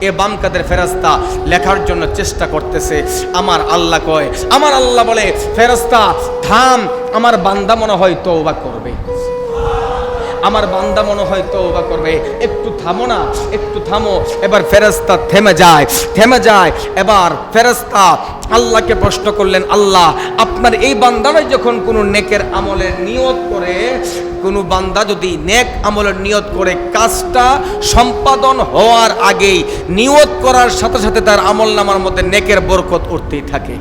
এ বাম কাদের ফেরেশতা লেখার জন্য চেষ্টা করতেছে। আমার আল্লাহ কয়, আমার আল্লাহ বলে, ফেরেশতা থাম, আমার বান্দা মনে হয় তওবা করবে, আমার বান্দা মনে হয় তওবা করবে, একটু থামো না, একটু থামো। এবার ফেরেশতা থেমে যায়। এবার ফেরেশতা আল্লাহকে প্রশ্ন করলেন, আল্লাহ আপনার এই বান্দারা যখন কোনো নেকের আমলের নিয়ত করে, কোনো বান্দা যদি নেক আমলের নিয়ত করে, কাজটা সম্পাদন হওয়ার আগেই নিয়ত করার সাথে সাথে তার আমল নামার মধ্যে নেকের বরকত উঠতেই থাকে।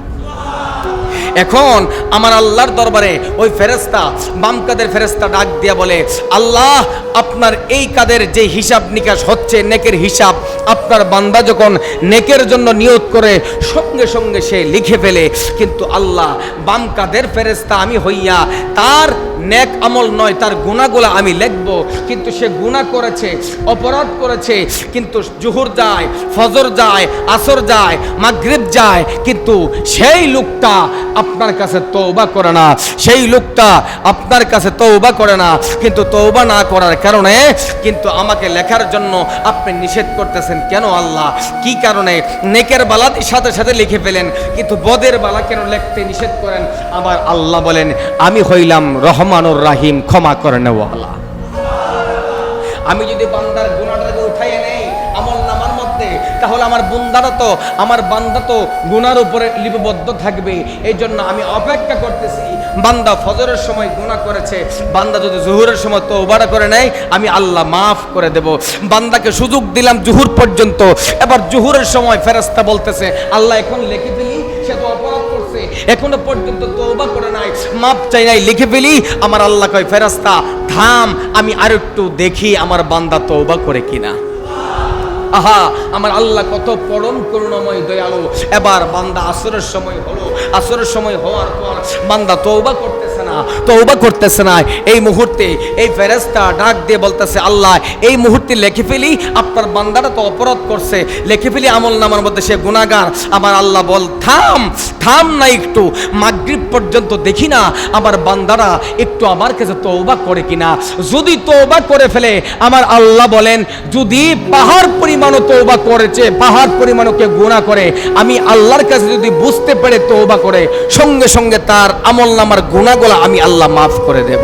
এখন আমার আল্লাহর দরবারে ওই ফেরেশতা, বাম কাদের ফেরেশতা ডাক দিয়া বলে, আল্লাহ আপনার এই কাদের যে হিসাব নিকাশ হচ্ছে, নেকের হিসাব, আপনার বান্দা যখন নেকের জন্য নিয়ত করে সঙ্গে সঙ্গে সে লিখে ফেলে, কিন্তু আল্লাহ বাম কাদের ফেরেশতা আমি হইয়া তার নেক আমল নয়, তার গুনাহগুলো আমি লিখব, কিন্তু সে গুনাহ করেছে, অপরাধ করেছে, কিন্তু জোহর যায়, ফজর যায়, আসর যায়, মাগরিব যায়, কিন্তু সেই লোকটা আপনার কাছে তওবা করে না, সেই লোকটা আপনার কাছে তওবা করে না, কিন্তু তওবা না করার কারণে কিন্তু আমাকে লেখার জন্য আপনি নিষেধ করতেছেন কেন আল্লাহ? কি কারণে? নেকের বালার সাথে সাথে লিখে ফেলেন, কিন্তু বদের বালা কেন লিখতে নিষেধ করেন? আমার আল্লাহ বলেন, আমি হইলাম রহমানুর রাহিম, ক্ষমা করে নেওয়ালা। আমি যদি বান্দার গুনাহটাকে উঠাইয়ে নেই আমল নামার মধ্যে, তাহলে আমার বান্দা তো গুনার উপরে লিপিবদ্ধ থাকবে। এই জন্য আমি অপেক্ষা করতেছি, বান্দা ফজরের সময় গুনাহ করেছে, বান্দা যদি জোহরের সময় তওবা করে নেয়, আমি আল্লাহ মাফ করে দেব। বান্দাকে সুযোগ দিলাম জোহর পর্যন্ত, এবার জোহরের সময় ফেরেশতা বলতেছে, আল্লাহ এখন লিখে ফেলি, সে তো অপরাধ করছে, এখনো পর্যন্ত তওবা করে নাই, মাফ চাই নাই, লিখে ফেলি। আমার আল্লাহ কয়, ফেরেশতা থাম, আমি আর একটু দেখি আমার বান্দা তওবা করে কিনা। আহা, আমার আল্লাহ কত পরম করুণাময় দয়ালু। এবার বান্দা আসরের সময় হলো, আসরের সময় হওয়ার পর বান্দা তওবা করতেছে না। এই মুহূর্তে এই ফেরেশতা ডাক দিয়ে বলতেছে, আল্লাহ এই মুহূর্তে লিখে ফেলি, আপনার বান্দাটা তো অপরাধ করছে, লিখে ফেলি আমল নামার মধ্যে সে গুনাহগার। আমার আল্লাহ বল, থাম না একটু, মাগরিব পর্যন্ত দেখি না আমার বান্দারা একটু আমার কাছে তওবা করে কিনা। যদি তওবা করে ফেলে, আমার আল্লাহ বলেন, যদি পাহাড় পরিমাণও তওবা করেছে, পাহাড় পরিমাণও কে গুনাহ করে, আমি আল্লাহর কাছে যদি বুঝতে পেরে তওবা করে, সঙ্গে সঙ্গে তার আমল নামার গুনাহগুলো আমি আল্লাহ মাফ করে দেব।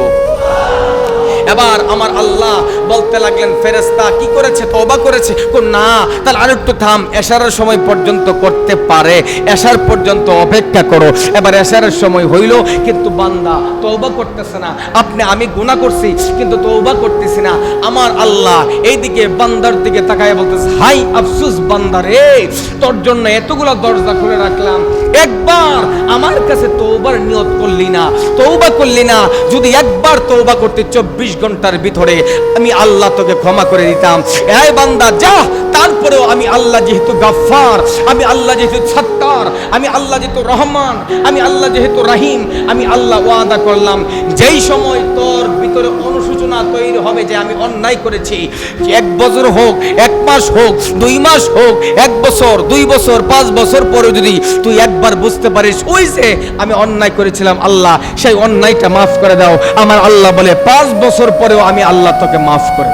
এবার আমার আল্লাহ বলতে লাগলেন, ফেরেশতা কি করেছে? তওবা করেছে। না, তাহলে আরেকটু থাম, এশারের সময় পর্যন্ত করতে পারে, এশার পর্যন্ত অপেক্ষা করো। এবার এশারের সময় হইল, কিন্তু বান্দা তওবা করতেছে না। আমি গুনাহ করছি, কিন্তু তওবা করতেছি না। আমার আল্লাহ এইদিকে বান্দার দিকে তাকায় বলতেছে, হাই আফসোস বান্দা রে, তোর জন্য এতগুলো দরজা খুলে রাখলাম, একবার আমার কাছে তওবার নিয়ত করলি না। যদি একবার তওবা করতে 24 ঘন্টার ভিতরে আমি আল্লাহ তোকে ক্ষমা করে দিতাম। এই বান্দা যা, তারপরেও আমি আল্লাহ যেহেতু গাফফার, আমি আল্লাহ যেহেতু সত্তার, আমি আল্লাহ যেহেতু রহমান, আমি আল্লাহ যেহেতু রাহিম, আমি আল্লাহ ওয়াদা করলাম, যেই সময় তোর ভিতরে অনুশোচনা তৈরি হবে যে আমি অন্যায় করেছি, 1 বছর হোক, 1 মাস হোক, 2 মাস হোক, 1 বছর, 2 বছর, 5 বছর পরে যদি তুই একবার বুঝতে পারিস ওই যে আমি অন্যায় করেছিলাম, আল্লাহ সেই অন্যায়টা মাফ করে দাও। আমার আল্লাহ বলে, 5 বছর পরেও আমি আল্লাহ তোকে মাফ করে